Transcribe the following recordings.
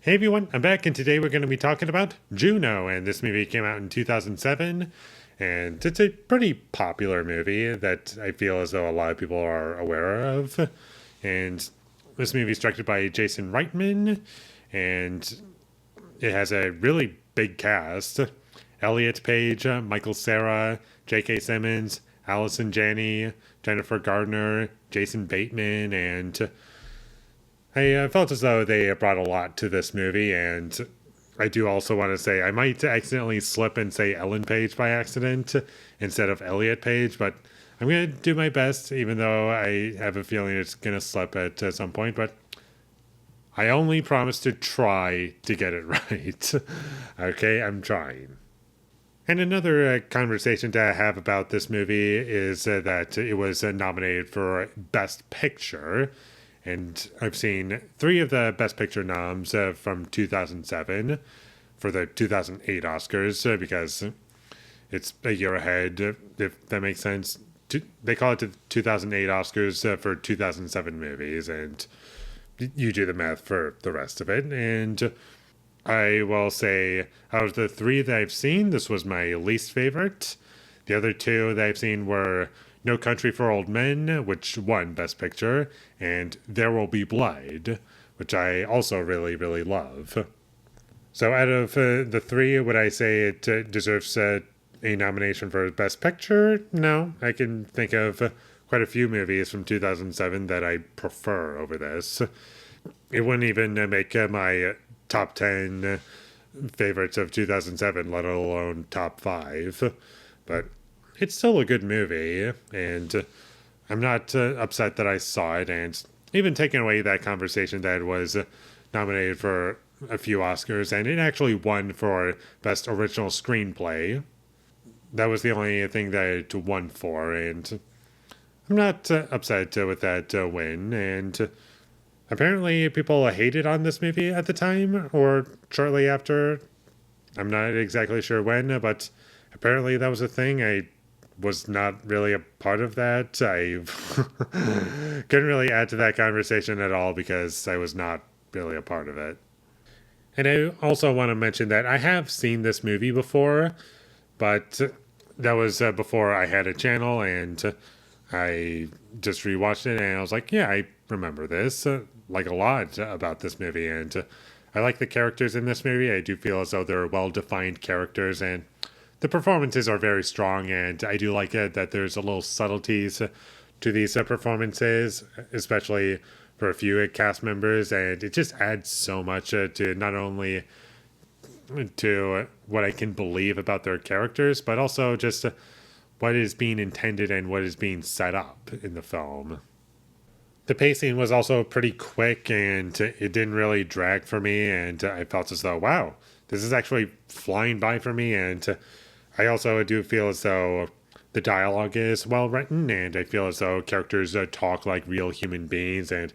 Hey everyone, I'm back, and today we're going to be talking about Juno. And this movie came out in 2007, and it's a pretty popular movie that I feel as though a lot of people are aware of. And this movie is directed by Jason Reitman, and it has a really big cast: Elliot Page, Michael Cera, J.K. Simmons, Allison Janney, Jennifer Gardner, Jason Bateman, and I felt as though they brought a lot to this movie, and I do also want to say I might accidentally slip and say Ellen Page by accident instead of Elliot Page, but I'm going to do my best, even though I have a feeling it's going to slip at some point, but I only promise to try to get it right. Okay, I'm trying. And another conversation to have about this movie is that it was nominated for Best Picture. And I've seen three of the Best Picture noms from 2007 for the 2008 Oscars because it's a year ahead, if that makes sense. They call it the 2008 Oscars for 2007 movies, and you do the math for the rest of it. And I will say, out of the three that I've seen, this was my least favorite. The other two that I've seen were No Country for Old Men, which won Best Picture, and There Will Be Blood, which I also really, really love. So out of the three, would I say it deserves a nomination for Best Picture? No, I can think of quite a few movies from 2007 that I prefer over this. It wouldn't even make my top 10 favorites of 2007, let alone top 5. But it's still a good movie, and I'm not upset that I saw it. And even taking away that conversation that it was nominated for a few Oscars, and it actually won for Best Original Screenplay. That was the only thing that it won for, and I'm not upset with that win. And apparently, people hated on this movie at the time or shortly after. I'm not exactly sure when, but apparently that was a thing. I was not really a part of that. I couldn't really add to that conversation at all because I was not really a part of it. And I also want to mention that I have seen this movie before, but that was before I had a channel, and I just rewatched it and I was like, yeah, I remember this like a lot about this movie. And I like the characters in this movie. I do feel as though they're well defined characters, and the performances are very strong. And I do like it that there's a little subtleties to these performances, especially for a few cast members. And it just adds so much to not only to what I can believe about their characters, but also just what is being intended and what is being set up in the film. The pacing was also pretty quick, and it didn't really drag for me, and I felt as though, wow, this is actually flying by for me. And I also do feel as though the dialogue is well written, and I feel as though characters talk like real human beings, and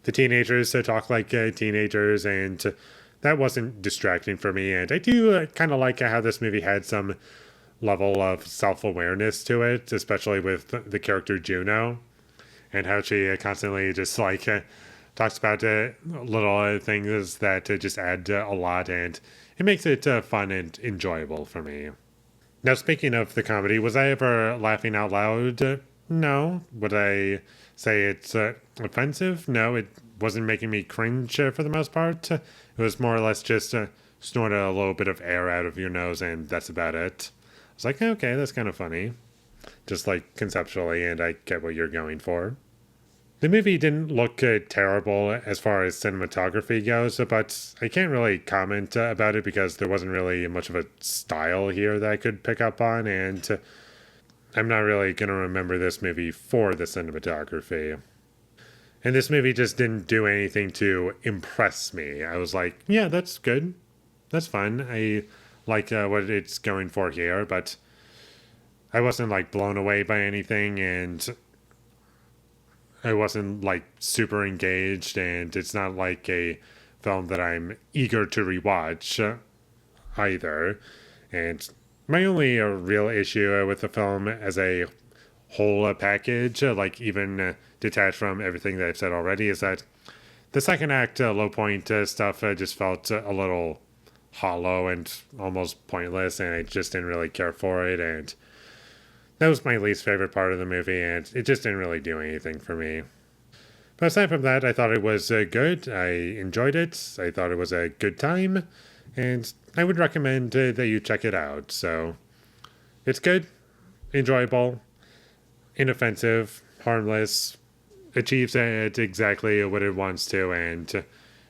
the teenagers talk like teenagers, and that wasn't distracting for me. And I do kind of like how this movie had some level of self-awareness to it, especially with the character Juno, and how she constantly just like talks about little things that just add a lot, and it makes it fun and enjoyable for me. Now, speaking of the comedy, was I ever laughing out loud? No. Would I say it's offensive? No, it wasn't making me cringe for the most part. It was more or less just snort a little bit of air out of your nose, and that's about it. I was like, okay, that's kind of funny. Just like conceptually, and I get what you're going for. The movie didn't look terrible as far as cinematography goes, but I can't really comment about it because there wasn't really much of a style here that I could pick up on, and I'm not really going to remember this movie for the cinematography. And this movie just didn't do anything to impress me. I was like, yeah, that's good. That's fun. I like what it's going for here, but I wasn't like blown away by anything, and I wasn't like super engaged, and it's not like a film that I'm eager to rewatch either. And my only real issue with the film as a whole package, like even detached from everything that I've said already, is that The second act low point stuff just felt a little hollow and almost pointless, and I just didn't really care for it. And that was my least favorite part of the movie, and it just didn't really do anything for me. But aside from that, I thought it was good. I enjoyed it. I thought it was a good time, and I would recommend that you check it out. So it's good, enjoyable, inoffensive, harmless, achieves it exactly what it wants to, and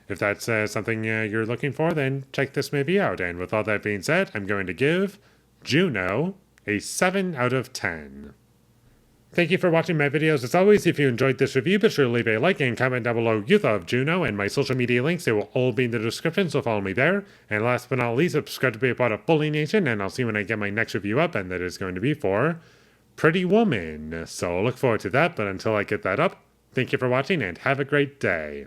if that's something you're looking for, then check this movie out. And with all that being said, I'm going to give Juno a 7 out of 10. Thank you for watching my videos. As always, if you enjoyed this review, be sure to leave a like and comment down below what you thought of Juno, and my social media links, they will all be in the description, so follow me there. And last but not least, subscribe to be a part of Foley Nation, and I'll see you when I get my next review up, and that is going to be for Pretty Woman. So look forward to that, but until I get that up, thank you for watching and have a great day.